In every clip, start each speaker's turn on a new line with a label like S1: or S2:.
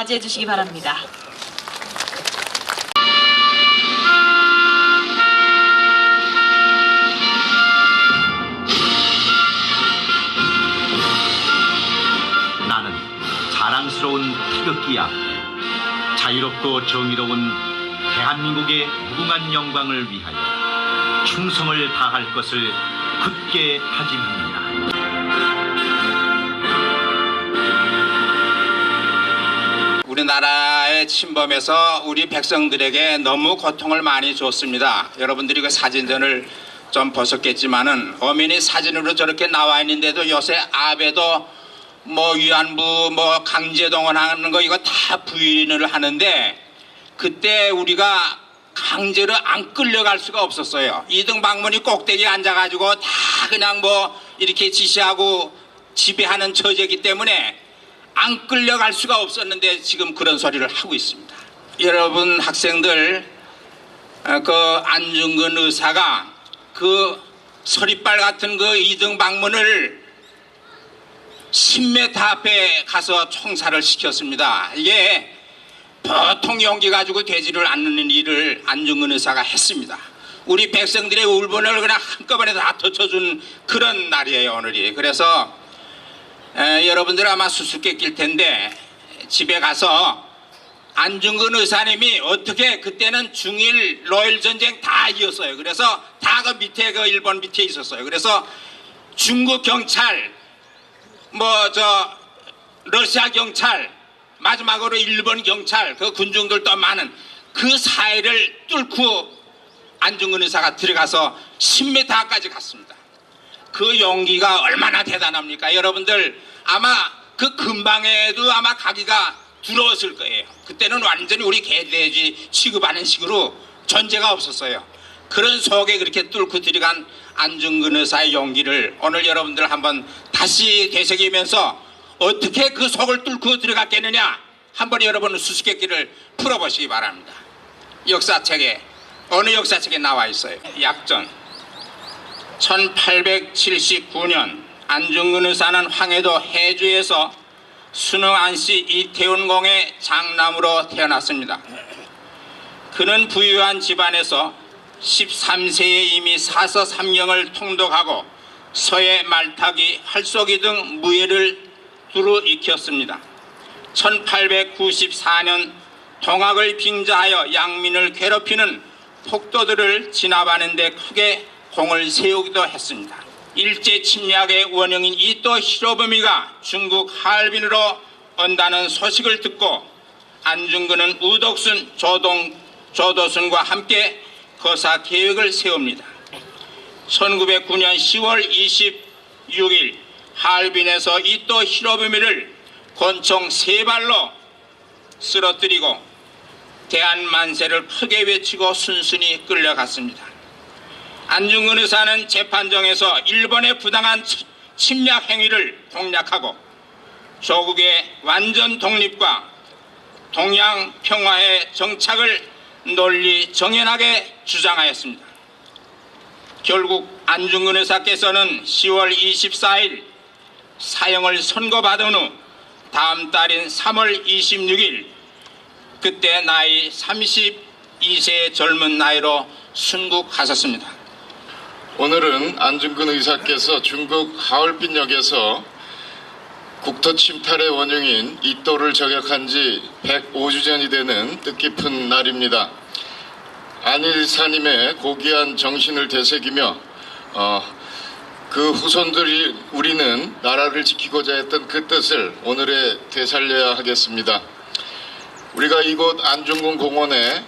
S1: 맞이해 주시기 바랍니다.
S2: 나는 자랑스러운 태극기 앞에 자유롭고 정의로운 대한민국의 무궁한 영광을 위하여 충성을 다할 것을 굳게 다짐합니다.
S3: 우리나라의 침범에서 우리 백성들에게 너무 고통을 많이 줬습니다. 여러분들이 그 사진전을 좀 보셨겠지만은 어민이 사진으로 저렇게 나와 있는데도 요새 아베도 뭐 위안부 뭐 강제동원하는 거 이거 다 부인을 하는데 그때 우리가 강제로 안 끌려갈 수가 없었어요. 이등방문이 꼭대기에 앉아가지고 다 그냥 뭐 이렇게 지시하고 지배하는 처제이기 때문에 안 끌려갈 수가 없었는데 지금 그런 소리를 하고 있습니다. 여러분 학생들 그 안중근 의사가 그 서리빨 같은 그 이등방문을 10m 앞에 가서 총살을 시켰습니다. 이게 보통 용기 가지고 되지를 않는 일을 안중근 의사가 했습니다. 우리 백성들의 울분을 그냥 한꺼번에 다 터쳐준 그런 날이에요 오늘이. 그래서 여러분들 아마 수수께끼일 텐데 집에 가서 안중근 의사님이 어떻게 그때는 중일 로일 전쟁 다 이었어요. 그래서 다 그 밑에 그 일본 밑에 있었어요. 그래서 중국 경찰 러시아 경찰 마지막으로 일본 경찰 그 군중들도 많은 그 사이를 뚫고 안중근 의사가 들어가서 10m까지 갔습니다. 그 용기가 얼마나 대단합니까? 여러분들 아마 그 근방에도 아마 가기가 두려웠을 거예요. 그때는 완전히 우리 개돼지 취급하는 식으로 존재가 없었어요. 그런 속에 그렇게 뚫고 들어간 안중근 의사의 용기를 오늘 여러분들 한번 다시 되새기면서 어떻게 그 속을 뚫고 들어갔겠느냐 한번 여러분 수수께끼를 풀어보시기 바랍니다. 역사책에 어느 역사책에 나와 있어요. 약전 1879년 안중근 의사는 황해도 해주에서 순흥안씨 이태운공의 장남으로 태어났습니다. 그는 부유한 집안에서 13세에 이미 사서 삼경을 통독하고 서예 말타기, 활쏘기 등 무예를 두루 익혔습니다. 1894년 동학을 빙자하여 양민을 괴롭히는 폭도들을 진압하는 데 크게 공을 세우기도 했습니다. 일제 침략의 원흉인 이토 히로부미가 중국 하얼빈으로 온다는 소식을 듣고 안중근은 우덕순, 조도순과 함께 거사 계획을 세웁니다. 1909년 10월 26일 하얼빈에서 이토 히로부미를 권총 3발로 쓰러뜨리고 대한만세를 크게 외치고 순순히 끌려갔습니다. 안중근 의사는 재판정에서 일본의 부당한 침략 행위를 공략하고 조국의 완전 독립과 동양 평화의 정착을 논리 정연하게 주장하였습니다. 결국 안중근 의사께서는 10월 24일 사형을 선고받은 후 다음 달인 3월 26일 그때 나이 32세의 젊은 나이로 순국하셨습니다.
S4: 오늘은 안중근 의사께서 중국 하얼빈역에서 국토 침탈의 원흉인 이토를 저격한 지 105주년이 되는 뜻깊은 날입니다. 안 의사님의 고귀한 정신을 되새기며 그 후손들이 우리는 나라를 지키고자 했던 그 뜻을 오늘에 되살려야 하겠습니다. 우리가 이곳 안중근 공원에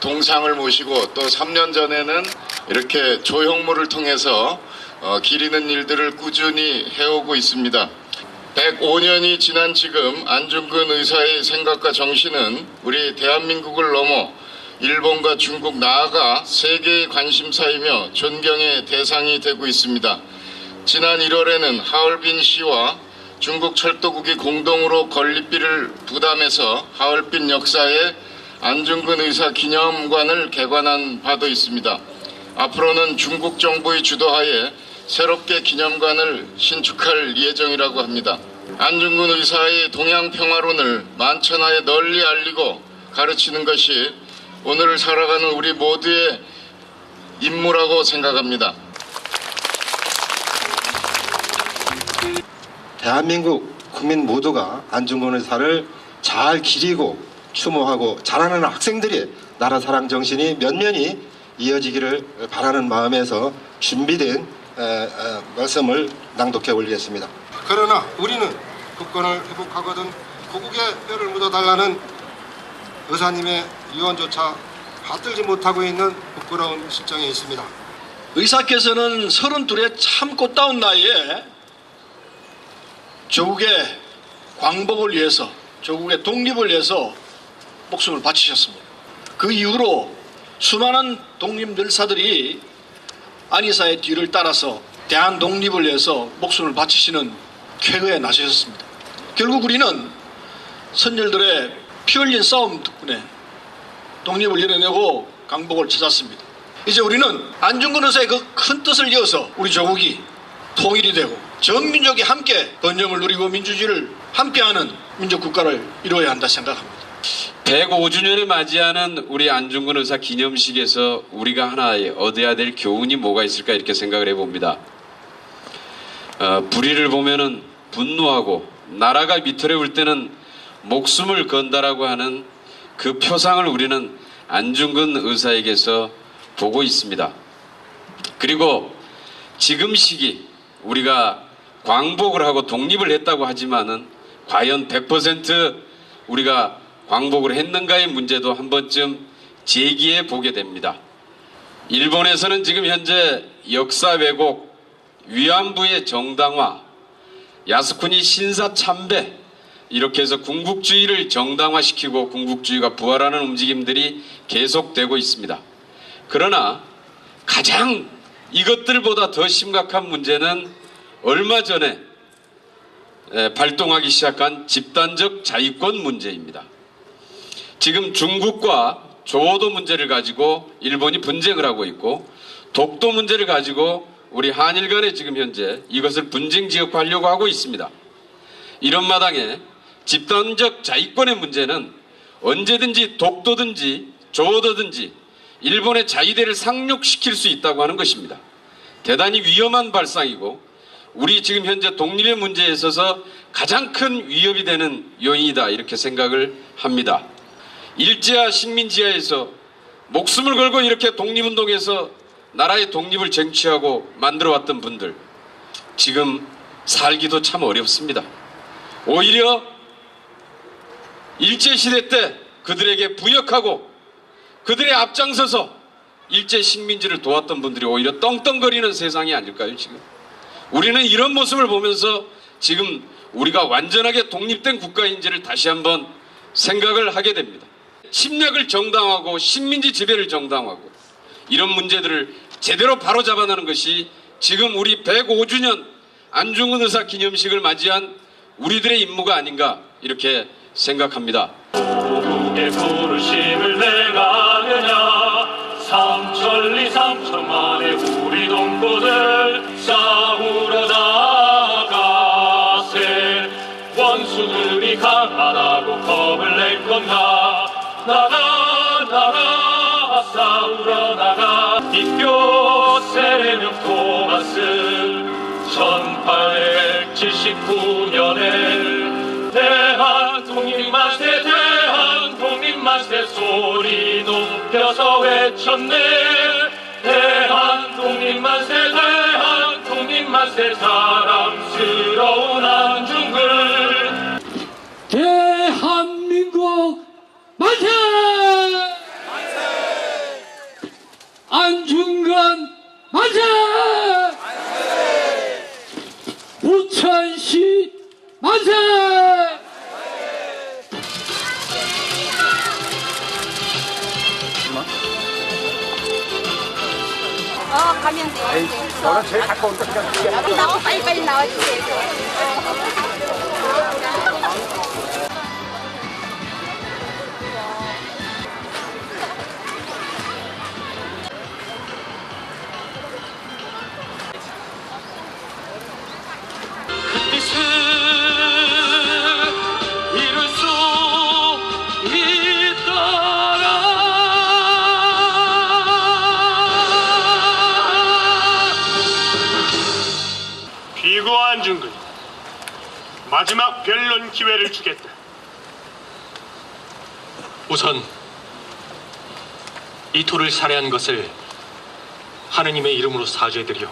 S4: 동상을 모시고 또 3년 전에는 이렇게 조형물을 통해서 기리는 일들을 꾸준히 해오고 있습니다. 105년이 지난 지금 안중근 의사의 생각과 정신은 우리 대한민국을 넘어 일본과 중국 나아가 세계의 관심사이며 존경의 대상이 되고 있습니다. 지난 1월에는 하얼빈시와 중국 철도국이 공동으로 건립비를 부담해서 하얼빈 역사에 안중근 의사 기념관을 개관한 바도 있습니다. 앞으로는 중국 정부의 주도하에 새롭게 기념관을 신축할 예정이라고 합니다. 안중근 의사의 동양평화론을 만천하에 널리 알리고 가르치는 것이 오늘을 살아가는 우리 모두의 임무라고 생각합니다.
S1: 대한민국 국민 모두가 안중근 의사를 잘 기리고 추모하고 자라는 학생들이 나라 사랑 정신이 면면히 이어지기를 바라는 마음에서 준비된 말씀을 낭독해 올리겠습니다. 그러나 우리는 국권을 회복하거든 고국의 뼈를 묻어달라는 의사님의 유언조차 받들지 못하고 있는 부끄러운 실정에 있습니다.
S5: 의사께서는 32의 참 꽃다운 나이에 조국의 광복을 위해서, 조국의 독립을 위해서 목숨을 바치셨습니다. 그 이후로 수많은 독립열사들이 안의사의 뒤를 따라서 대한 독립을 위해서 목숨을 바치시는 쾌거에 나서셨습니다. 결국 우리는 선열들의 피 흘린 싸움 덕분에 독립을 이뤄내고 강복을 찾았습니다. 이제 우리는 안중근 의사의 그 큰 뜻을 이어서 우리 조국이 통일이 되고 전 민족이 함께 번영을 누리고 민주주의를 함께하는 민족국가를 이루어야 한다 생각합니다.
S6: 105주년을 맞이하는 우리 안중근 의사 기념식에서 우리가 하나 얻어야 될 교훈이 뭐가 있을까 이렇게 생각을 해봅니다. 불의를 보면은 분노하고 나라가 위태로울 때는 목숨을 건다라고 하는 그 표상을 우리는 안중근 의사에게서 보고 있습니다. 그리고 지금 시기 우리가 광복을 하고 독립을 했다고 하지만은 과연 100% 우리가 광복을 했는가의 문제도 한 번쯤 제기해 보게 됩니다. 일본에서는 지금 현재 역사 왜곡, 위안부의 정당화, 야스쿠니 신사 참배 이렇게 해서 군국주의를 정당화시키고 군국주의가 부활하는 움직임들이 계속되고 있습니다. 그러나 가장 이것들보다 더 심각한 문제는 얼마 전에 발동하기 시작한 집단적 자위권 문제입니다. 지금 중국과 조도 문제를 가지고 일본이 분쟁을 하고 있고 독도 문제를 가지고 우리 한일 간에 지금 현재 이것을 분쟁 지역화하려고 하고 있습니다. 이런 마당에 집단적 자위권의 문제는 언제든지 독도든지 조도든지 일본의 자위대를 상륙시킬 수 있다고 하는 것입니다. 대단히 위험한 발상이고 우리 지금 현재 독립의 문제에 있어서 가장 큰 위협이 되는 요인이다 이렇게 생각을 합니다. 일제와 식민지하에서 목숨을 걸고 이렇게 독립운동에서 나라의 독립을 쟁취하고 만들어왔던 분들 지금 살기도 참 어렵습니다. 오히려 일제시대 때 그들에게 부역하고 그들의 앞장서서 일제 식민지를 도왔던 분들이 오히려 떵떵거리는 세상이 아닐까요 지금. 우리는 이런 모습을 보면서 지금 우리가 완전하게 독립된 국가인지를 다시 한번 생각을 하게 됩니다. 침략을 정당화하고 식민지 지배를 정당화하고 이런 문제들을 제대로 바로잡아내는 것이 지금 우리 105주년 안중근 의사 기념식을 맞이한 우리들의 임무가 아닌가 이렇게 생각합니다.
S7: 고국의 부르심을 내가 아느냐 삼천리 삼천만의 우리 동포들 싸우러 나가세 원수들이 강하다고 겁을 낼 건가 나가 싸우러 나가 이표 세례명 토마스 1879년에 대한 독립만세 대한 독립만세 소리 높여서 외쳤네 대한 독립만세 대한 독립만세 자랑스러운 안중근
S8: 대한민국 만세! 안중근 만세! 부천시 만세!
S9: 가면 돼. 너는 제일 가까우니까 그냥 나와 빨리빨리 나와주세요.
S7: 그 뜻은 마지막 변론 기회를 주겠다. 우선 이토를 살해한 것을 하느님의 이름으로 사죄드리오.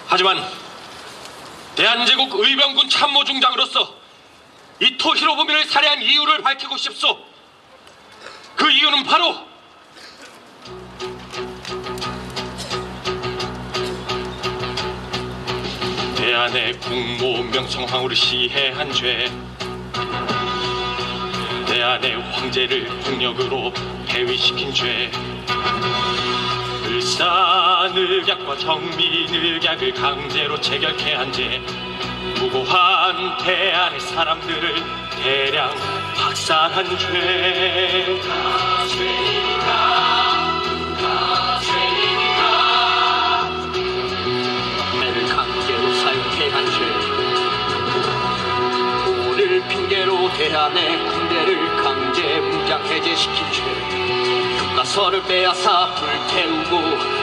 S7: 하지만 대한제국 의병군 참모중장으로서 이토 히로부미를 살해한 이유를 밝히고 싶소. 그 이유는 바로 대한의 국모 명성황후를 시해한 죄, 대한의 황제를 폭력으로 해위시킨 죄, 을사늑약과 정민늑약을 강제로 체결케 한 죄, 무고한 대한의 사람들을 대량 학살한 죄.
S10: 애를 강제로 사육해 한 죄, 오늘 핑계로 대한의 군대를 강제 무장 해제시킨 죄, 교과서를 빼앗아 불태우고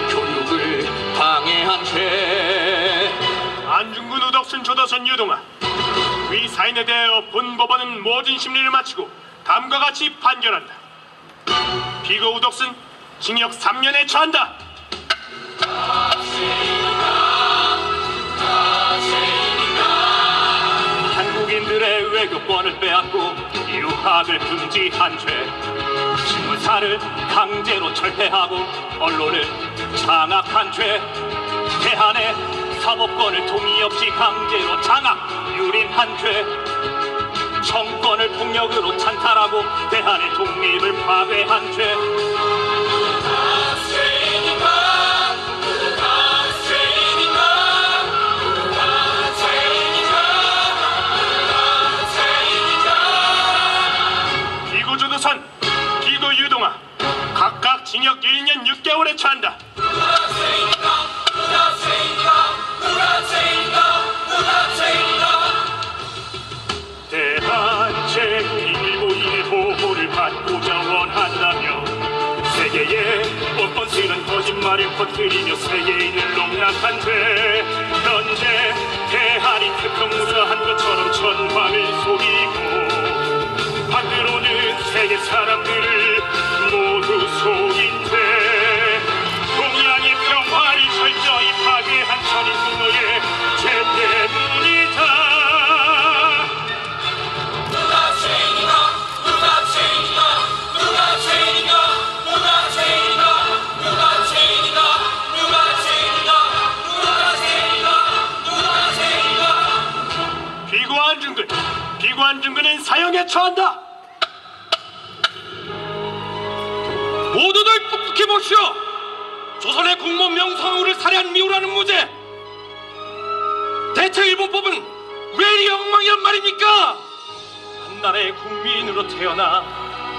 S10: 교육을 방해한 죄.
S7: 안중근 우덕순 조도선 유동아, 위 사인에 대하여 본 법원은 모든 심리를 마치고 다음과 같이 판결한다. 피고 우덕순 징역 3년에 처한다. 한국인들의 외교권을 빼앗고 유학을 금지한 죄, 신문사를 강제로 철폐하고 언론을 장악한 죄, 대한의 사법권을 동의 없이 강제로 장악, 유린한 죄, 정권을 폭력으로 찬탈하고 대한의 독립을 파괴한 죄. 기고 조도선, 기고 유동아, 각각 징역 1년 6개월에 처한다. 대한 제국이 일본인의 보호를 받고자 원한다며 세계에 뻔뻔스런 거짓말을 퍼뜨리며 세계인을 농락한 죄, 현재 대한이 태평무사한 것처럼 천황을 속이고 반대로는 세계 사람들을 모두 속인 죄, 동양의 평화를 철저히 파괴한 천인국노의 죄 때문이다. 피고 안중근은 사형에 처한다. 모두들 똑똑히 보시오. 조선의 국모 명성황후를 살해한 미우라는 무죄, 대체 일본법은 왜 이리 엉망이란 말입니까? 한나라의 국민으로 태어나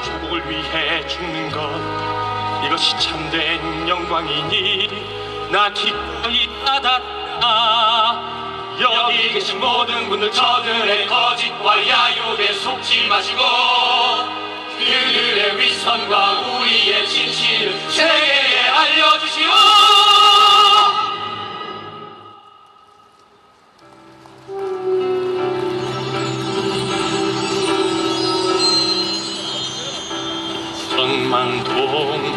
S7: 조국을 위해 죽는 것, 이것이 참된 영광이니 나 기꺼이 따랐다. 여기 계신 모든 분들, 저들의 거짓과 야욕에 속지 마시고 그들의 위선과 우리의 진실을 세계에 알려주시오. 천만동교에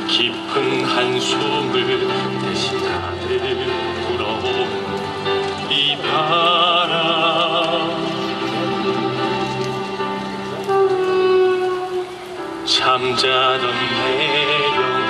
S7: 깊은 한숨을 대신하듯 불어오는 이 바람, 잠자던 내 영